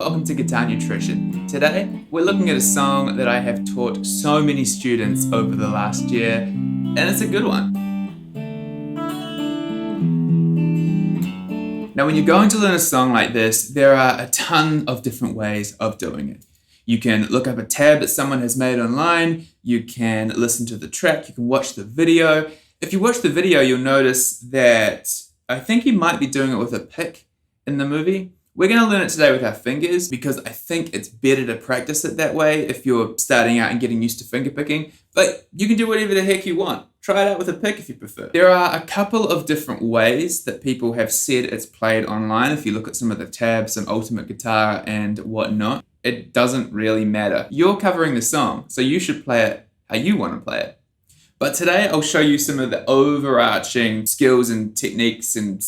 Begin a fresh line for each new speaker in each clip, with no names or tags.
Welcome to Guitar Nutrition. Today, we're looking at a song that I have taught so many students over the last year, and it's a good one. Now, when you're going to learn a song like this, there are a ton of different ways of doing it. You can look up a tab that someone has made online, you can listen to the track, you can watch the video. If you watch the video, you'll notice that I think you might be doing it with a pick in the movie. We're going to learn it today with our fingers because I think it's better to practice it that way if you're starting out and getting used to finger picking. But you can do whatever the heck you want. Try it out with a pick if you prefer. There are a couple of different ways that people have said it's played online. If you look at some of the tabs on Ultimate Guitar and whatnot, it doesn't really matter. You're covering the song, so you should play it how you want to play it. But today I'll show you some of the overarching skills and techniques and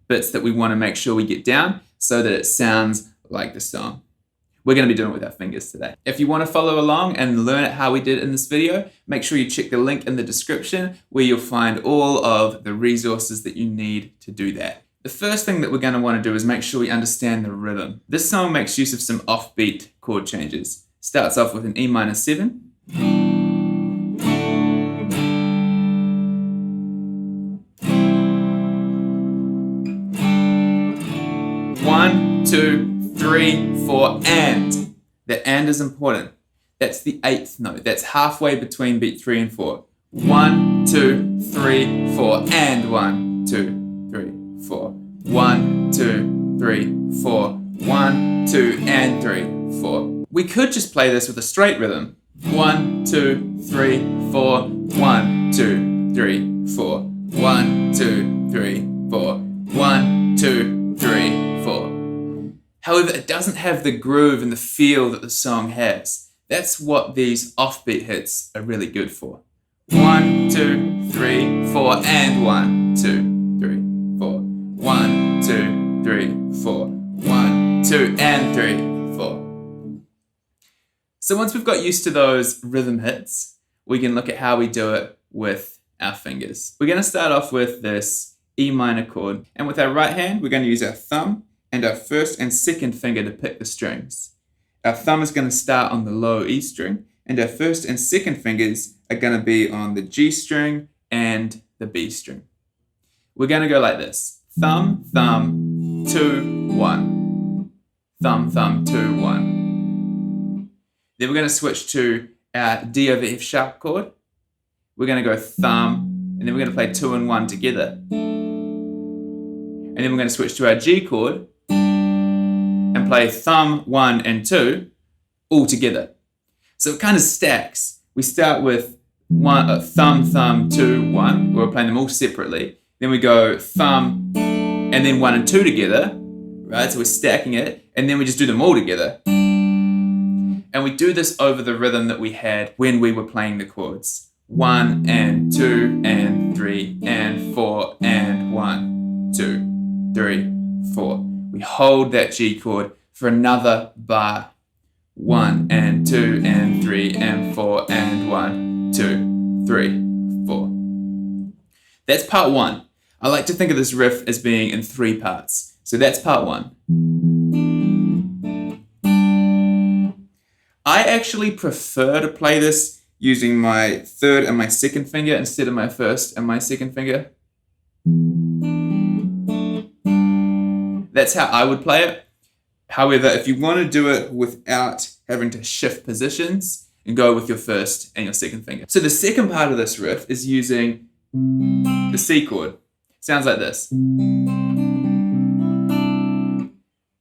bits that we want to make sure we get down so that it sounds like the song. We're going to be doing it with our fingers today. If you want to follow along and learn it how we did in this video, make sure you check the link in the description where you'll find all of the resources that you need to do that. The first thing that we're going to want to do is make sure we understand the rhythm. This song makes use of some offbeat chord changes. Starts off with an E minor 7. 1, 2, 3, 4, and. The and is important. That's the 8th note. That's halfway between beat 3 and 4. 1, 2, 3, 4, and 1, 2, 3, 4. 1, 2, 3, 4. 1, 2, and 3, 4. We could just play this with a straight rhythm. 1, 2, 3, 4. 1, 2, 3, 4. 1, 2, 3, 4. 1, 2, 3, 4. However, it doesn't have the groove and the feel that the song has. That's what these offbeat hits are really good for. 1, 2, 3, 4, and 1, 2, 3, 4. 1, 2, 3, 4. 1, 2, and 3, 4. So once we've got used to those rhythm hits, we can look at how we do it with our fingers. We're going to start off with this E minor chord, and with our right hand, we're going to use our thumb and our first and second finger to pick the strings. Our thumb is going to start on the low E string, and our first and second fingers are going to be on the G string and the B string. We're going to go like this. Thumb, thumb, 2, 1. Thumb, thumb, 2, 1. Then we're going to switch to our D over F sharp chord. We're going to go thumb, and then we're going to play 2 and 1 together. And then we're going to switch to our G chord and play thumb, 1 and 2 all together. So it kind of stacks. We start with thumb, thumb, 2, 1. We're playing them all separately. Then we go thumb and then 1 and 2 together, right? So we're stacking it, and then we just do them all together. And we do this over the rhythm that we had when we were playing the chords. 1 and 2 and 3 and 4 and 1, 2, 3, 4. We hold that G chord for another bar. 1 and 2 and 3 and 4 and 1, 2, 3, 4. That's part 1. I like to think of this riff as being in 3 parts. So that's part 1. I actually prefer to play this using my third and my second finger instead of my first and my second finger. That's how I would play it. However, if you want to do it without having to shift positions, and go with your first and your second finger. So the second part of this riff is using the C chord. It sounds like this.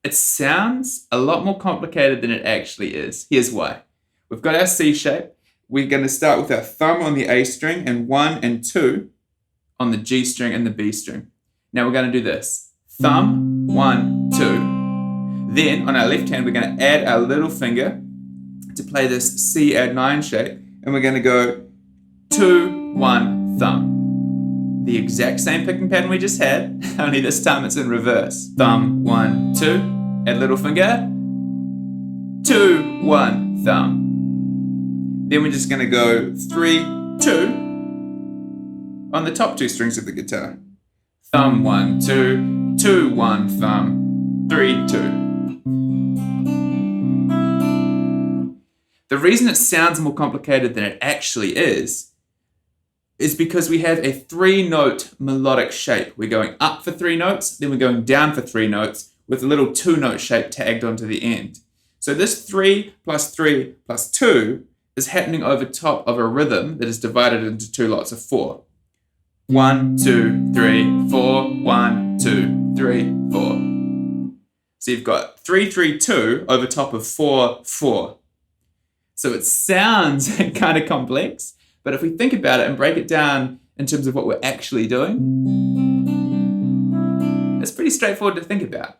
It sounds a lot more complicated than it actually is. Here's why. We've got our C shape. We're going to start with our thumb on the A string and 1 and 2 on the G string and the B string. Now we're going to do this. Thumb, 1, 2. Then on our left hand, we're going to add our little finger to play this C add 9 shape. And we're going to go 2, 1, thumb. The exact same picking pattern we just had, only this time it's in reverse. Thumb, 1, 2, add little finger, 2, 1, thumb. Then we're just going to go 3, 2 on the top 2 strings of the guitar. Thumb, 1, 2, 2, 1, thumb, 3, 2. reason it sounds more complicated than it actually is because we have a 3-note melodic shape. We're going up for 3 notes, then we're going down for 3 notes with a little 2-note shape tagged onto the end. So this 3 plus 3 plus 2 is happening over top of a rhythm that is divided into 2 lots of 4. 1, 2, 3, 4, 1, 2, 3, 4. So you've got 3, 3, 2 over top of 4, 4. So it sounds kind of complex, but if we think about it and break it down in terms of what we're actually doing, it's pretty straightforward to think about.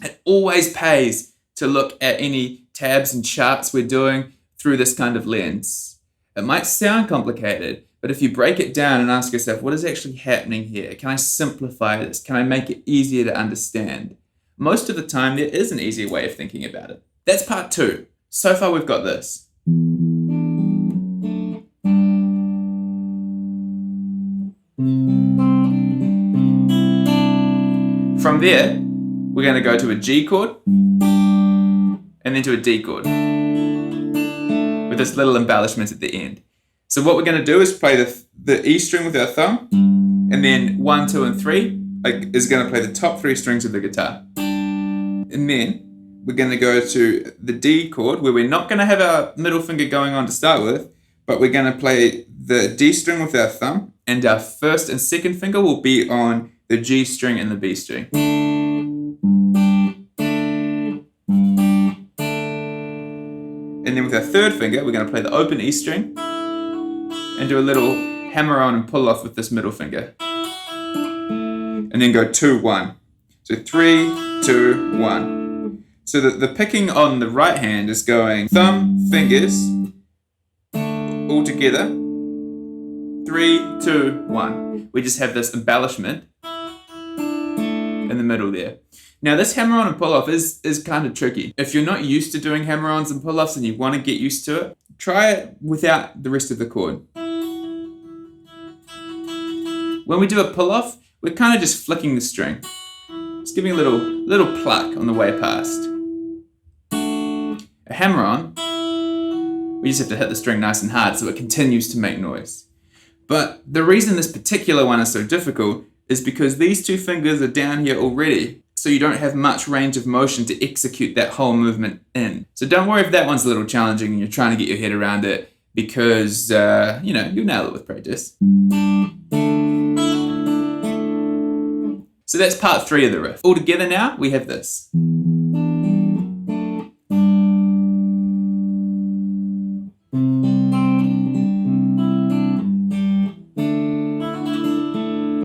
It always pays to look at any tabs and charts we're doing through this kind of lens. It might sound complicated, but if you break it down and ask yourself, what is actually happening here? Can I simplify this? Can I make it easier to understand? Most of the time, there is an easier way of thinking about it. That's part 2. So far, we've got this. From there, we're going to go to a G chord and then to a D chord with this little embellishment at the end. So what we're going to do is play the E string with our thumb, and then 1, 2, and 3 is going to play the top 3 strings of the guitar. And then we're going to go to the D chord where we're not going to have our middle finger going on to start with, but we're going to play the D string with our thumb, and our first and second finger will be on the G string and the B string. And then with our third finger, we're going to play the open E string and do a little hammer on and pull off with this middle finger. And then go 2, 1. So 3, 2, 1. So the picking on the right hand is going thumb, fingers, all together. 3, 2, 1. We just have this embellishment in the middle there. Now this hammer-on and pull-off is kind of tricky. If you're not used to doing hammer-ons and pull-offs and you want to get used to it, try it without the rest of the chord. When we do a pull-off, we're kind of just flicking the string. Just giving a little pluck on the way past. A hammer-on, we just have to hit the string nice and hard so it continues to make noise. But the reason this particular one is so difficult is because these 2 fingers are down here already, so you don't have much range of motion to execute that whole movement in. So don't worry if that one's a little challenging and you're trying to get your head around it, because, you'll nail it with practice. So that's part 3 of the riff. All together now, we have this.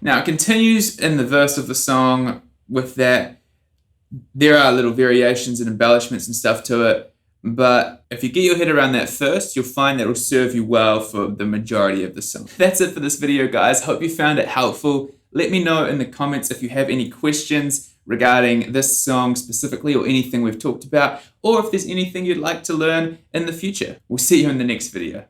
Now it continues in the verse of the song with that. There are little variations and embellishments and stuff to it, but if you get your head around that first, you'll find that it'll serve you well for the majority of the song. That's it for this video, guys. Hope you found it helpful. Let me know in the comments if you have any questions regarding this song specifically or anything we've talked about, or if there's anything you'd like to learn in the future. We'll see you in the next video.